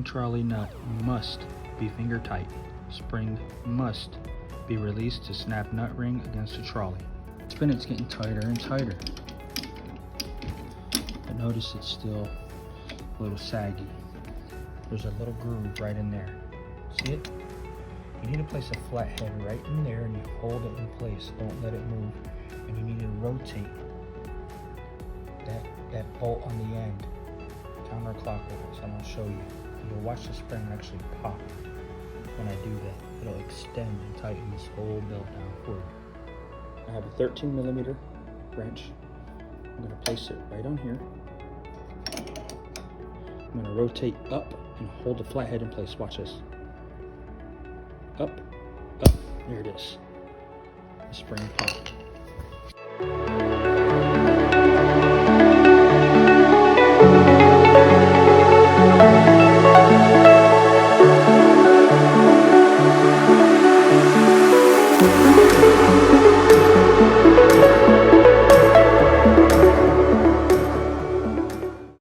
spring trolley nut must be finger tight. Spring must be released to snap nut ring against the trolley. Spin, it's getting tighter and tighter. But notice it's still a little saggy. There's a little groove right in there. See it? You need to place a flat head right in there and you hold it in place. Don't let it move. And you need to rotate that bolt on the end counterclockwise, and I'll show you. You'll watch the spring actually pop when I do that. It'll extend and tighten this whole belt down for you. I have a 13mm wrench. I'm going to place it right on here. I'm going to rotate up and hold the flat head in place. Watch this. Up, up, there it is. The spring popped.